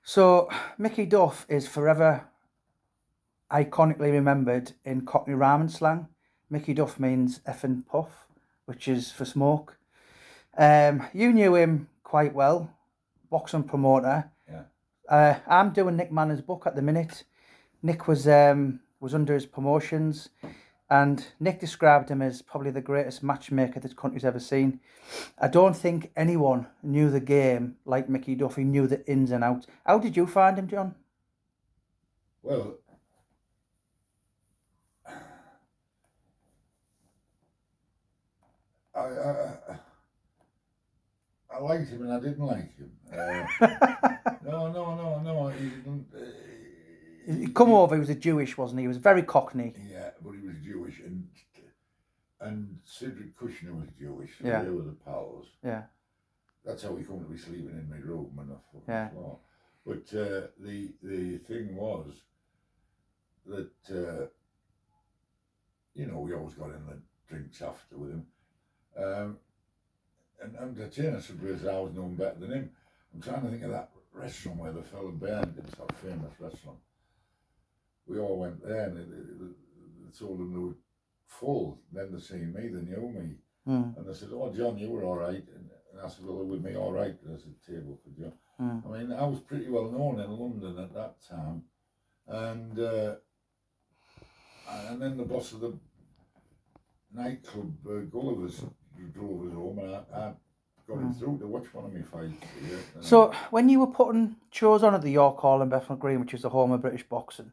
So Mickey Duff is forever iconically remembered in Cockney rhyming slang. Mickey Duff means effing puff, which is for smoke. You knew him quite well, boxing promoter. Yeah. I'm doing Nick Manner's book at the minute. Nick was under his promotions, and Nick described him as probably the greatest matchmaker this country's ever seen. I don't think anyone knew the game like Mickey Duff. He knew the ins and outs. How did you find him, John? Well, I liked him and I didn't like him. No. He didn't. He come over. He was a Jewish, wasn't he? He was very Cockney. Yeah, but he was Jewish, and Cedric Kushner was Jewish. So Yeah. they were the pals. Yeah. That's how we come to be sleeping in my room and off the Yeah. floor. But the thing was that we always got in the drinks after with him. And entertainer surprised I was known better than him. I'm trying to think of that restaurant where the fella burned. It's that famous restaurant. We all went there and they told them they were full. Then they seen me, they knew me. And they said, "Oh, John, you were all right." And I said, "Well, with me all right." There's a table for John. I mean, I was pretty well known in London at that time. And then the boss of the nightclub, Gulliver's, drove us home, and I got him through to watch one of my fights. So when you were putting shows on at the York Hall in Bethnal Green, which is the home of British boxing,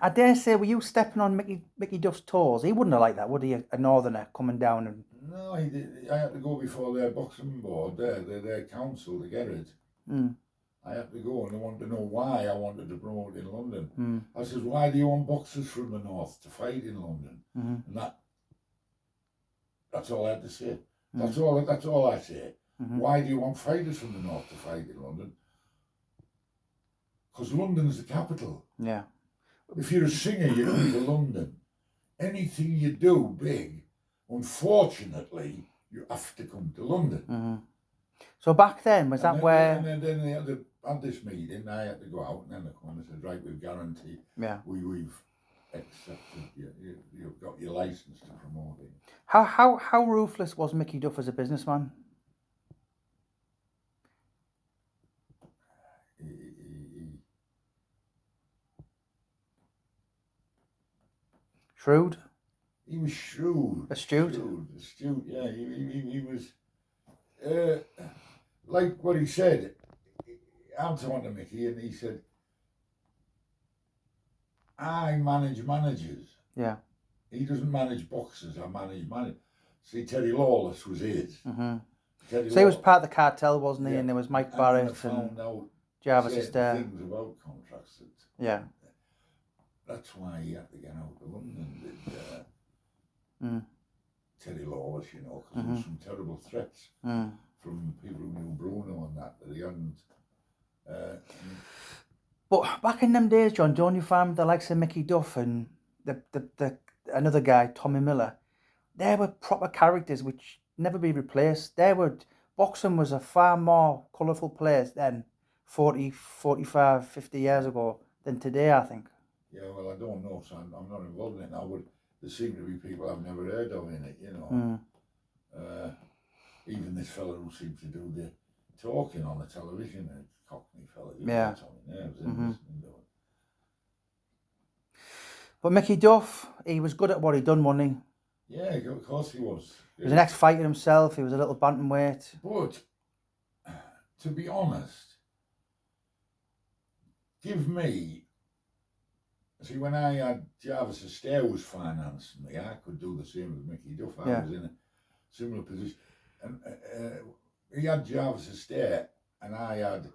I dare say, were you stepping on Mickey Duff's toes? He wouldn't have liked that, would he? A northerner coming down and... No, he did. I had to go before their boxing board, their council, to get it. I had to go, and they wanted to know why I wanted to promote in London. I says, "Why do you want boxers from the north to fight in London?" And that's all I had to say. That's all I say. Why do you want fighters from the north to fight in London? Because London's the capital. Yeah. If you're a singer, you come to London. Anything you do big, unfortunately, you have to come to London. So back then, was that where... And then they had this meeting, I had to go out, and then they come and said, "Right, we've guaranteed, we've accepted you've got your license to promote it." How ruthless was Mickey Duff as a businessman? Shrewd? He was shrewd. Astute? Astute, yeah. He was, like what he said, I'm talking to Mickey, and he said, "I manage managers." Yeah. He doesn't manage boxers, I manage managers. See, Teddy Lawless was his. So he was part of the cartel, wasn't he? Yeah. And there was Mike Barrett and found out Jarvis Astaire. Things about contracts. Yeah. That's why he had to get out of London with Teddy Lawless, because there was some terrible threats from people who knew Bruno and that he hadn't. But back in them days, John, don't you find the likes of Mickey Duff and the another guy, Tommy Miller, they were proper characters which never be replaced. Boxing was a far more colourful place then, 40, 45, 50 years ago than today, I think. Yeah, well, I don't know, so I'm not involved in it now, but there seem to be people I've never heard of in it, Even this fellow who seems to do the talking on the television, a Cockney fellow, yeah. Listening to it. But Mickey Duff, he was good at what he'd done, wasn't he? Yeah, of course he was. He was an ex-fighter himself, he was a little bantamweight. But, to be honest, give me... See, when I had Jarvis Astaire was financing me, I could do the same with Mickey Duff. I was in a similar position. And he had Jarvis Astaire, and I had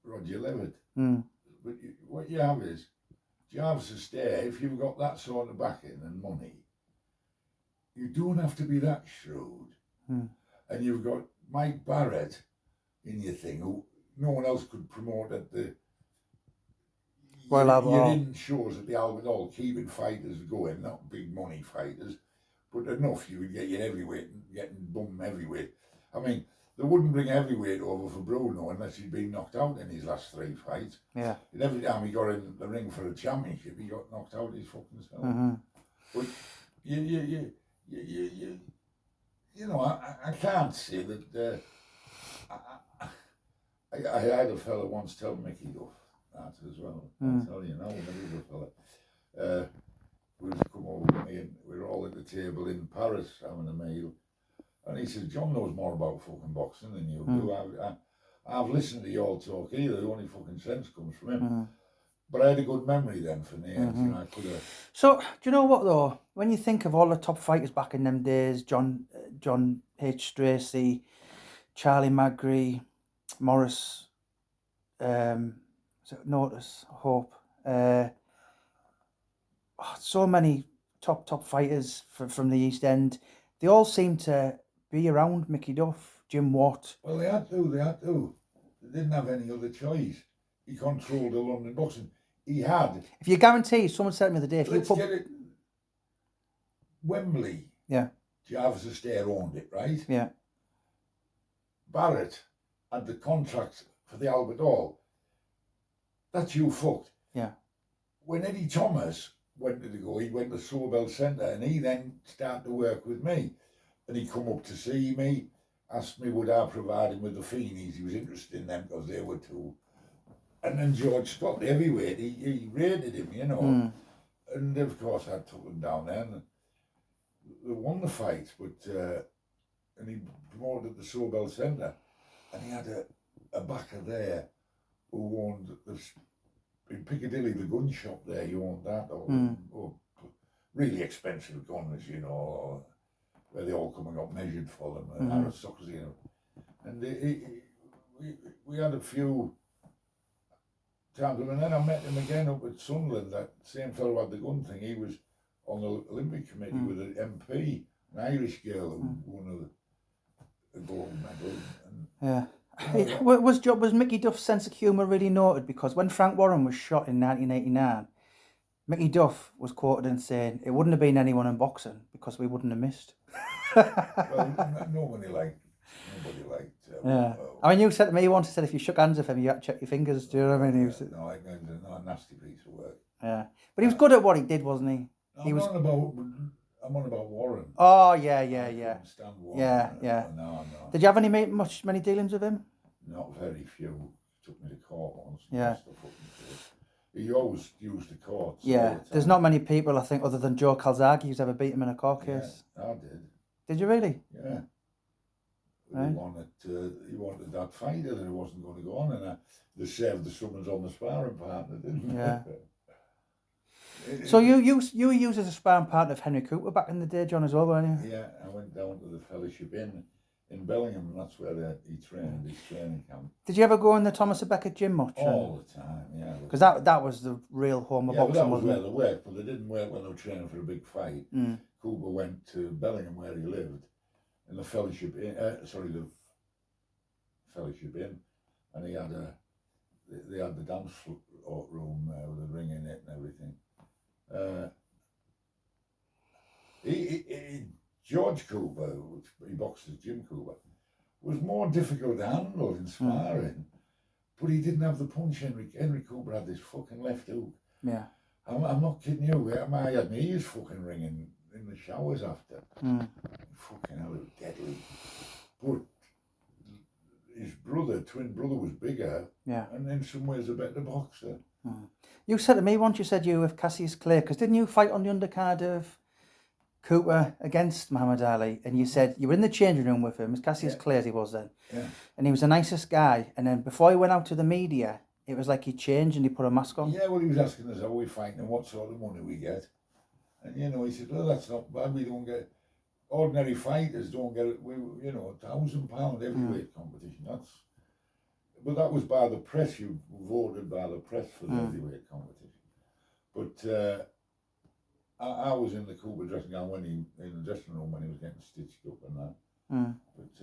Roger Levitt. But what you have is, Jarvis Astaire, if you've got that sort of backing and money, you don't have to be that shrewd. And you've got Mike Barrett in your thing, who no one else could promote at the... You're in shows at the Albert Hall, keeping fighters going, not big money fighters, but enough you would get your heavyweight and getting bum heavyweight. I mean, they wouldn't bring heavyweight over for Bruno unless he'd been knocked out in his last 3 fights. Yeah. And every time he got in the ring for a championship, he got knocked out his fucking self. Mm-hmm. But you know, I can't say that. I had a fella once tell Mickey Duff that as well. I'll tell you now, another fella. We was come over with me and we were all at the table in Paris having a meal. And he said, John knows more about fucking boxing than you do. I've listened to you all talk either. The only fucking sense comes from him. But I had a good memory then for names. You know, I could have. So, do you know what though? When you think of all the top fighters back in them days, John H. Stracey, Charlie Magri, Morris, Notice, Hope, so many top fighters from the East End. They all seem to be around Mickey Duff, Jim Watt. Well, they had to. They didn't have any other choice. He controlled the London boxing. He had. If you guarantee, someone said to me the other day, if Let's you put get it. Wembley. Yeah. Jarvis Estate owned it, right? Yeah. Barrett had the contract for the Albert Hall. That's you fucked. Yeah. When Eddie Thomas went to go, he went to Sobel Centre and he then started to work with me. And he come up to see me, asked me would I provide him with the Feeneys. He was interested in them because they were two. And then George Scott, the heavyweight, he raided him, you know. And of course I took him down there and they won the fight, but and he promoted the Sobel Centre. And he had a backer there who owned in Piccadilly, the gun shop there, he owned that, or really expensive guns, you know, where they all come and got measured for them, and aristocracy, you know. And we had a few times, and then I met him again up at Sunderland, that same fellow who had the gun thing. He was on the Olympic committee with an MP, an Irish girl who won a gold medal. Yeah. Was Mickey Duff's sense of humour really noted? Because when Frank Warren was shot in 1989, Mickey Duff was quoted in saying, it wouldn't have been anyone in boxing because we wouldn't have missed. Well, nobody liked. Yeah. I mean, you said to me once, if you shook hands with him, you had to check your fingers. Do you know what I mean? He was, no, a nasty piece of work. Yeah. But he was good at what he did, wasn't he? I'm on about Warren. Oh, yeah. Stand Warren. Yeah. No. Did you have many dealings with him? Not very few. Took me to court once. Yeah. He always used the courts. Yeah. There's not many people, I think, other than Joe Calzaghe, who's ever beat him in a court case. Yeah, I did. Did you really? Yeah. Right. He wanted that fighter that it wasn't going to go on, and they served the summons on the sparring partner, didn't they? Yeah. So you were used as a sparring partner of Henry Cooper back in the day, John, as well, weren't you? Yeah, I went down to the Fellowship Inn in Bellingham, and that's where he trained, his training camp. Did you ever go in the Thomas à Becket gym much? All the time, yeah. Because that was the real home of boxing, that was wasn't where it? they worked, but they didn't work when they were training for a big fight. Cooper went to Bellingham, where he lived, in the Fellowship Inn, the Fellowship Inn, and they had the dance room with a ring in it and everything. George Cooper, he boxed as Jim Cooper, was more difficult to handle in sparring, but he didn't have the punch. Henry Cooper had this fucking left hook. Yeah. I'm not kidding you. I had my ears fucking ringing in the showers after. Fucking hell, it was deadly. But his twin brother was bigger, and in some ways a better boxer. You said to me once, you said you were with Cassius Clay, because didn't you fight on the undercard of Cooper against Muhammad Ali? And you said you were in the changing room with him, as Cassius Clay as he was then. Yeah. And he was the nicest guy. And then before he went out to the media, it was like he changed and he put a mask on. Yeah, well, he was asking us how we fighting and what sort of money we get. And, he said, well, that's not bad. We don't get, ordinary fighters don't get it. £1,000 heavyweight competition. But that was by the press. You voted by the press for the heavyweight competition. But I was in the Cooper dressing gown in the dressing room when he was getting stitched up and that. But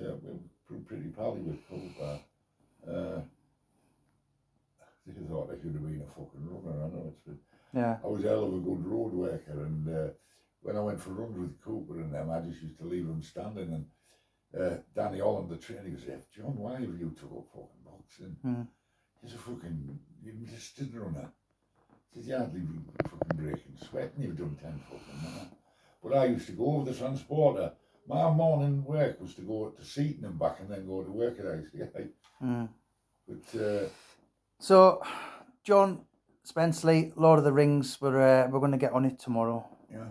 we were pretty pally with Cooper. I thought I should have been a fucking runner. I know I was a hell of a good road worker, and when I went for runs with Cooper and them, I just used to leave them standing, and Danny Holland, the trainer, he goes, "Hey, John, why have you took up fucking boxing? Mm. He's a fucking, you're just a runner. He says, you hardly be fucking breaking sweat and you've done 10 fucking minutes." But I used to go with the transporter. My morning work was to go to Seaton and back and then go to work at ICI. Mm. But So, John Spenceley, Lord of the Rings, we're going to get on it tomorrow. yeah.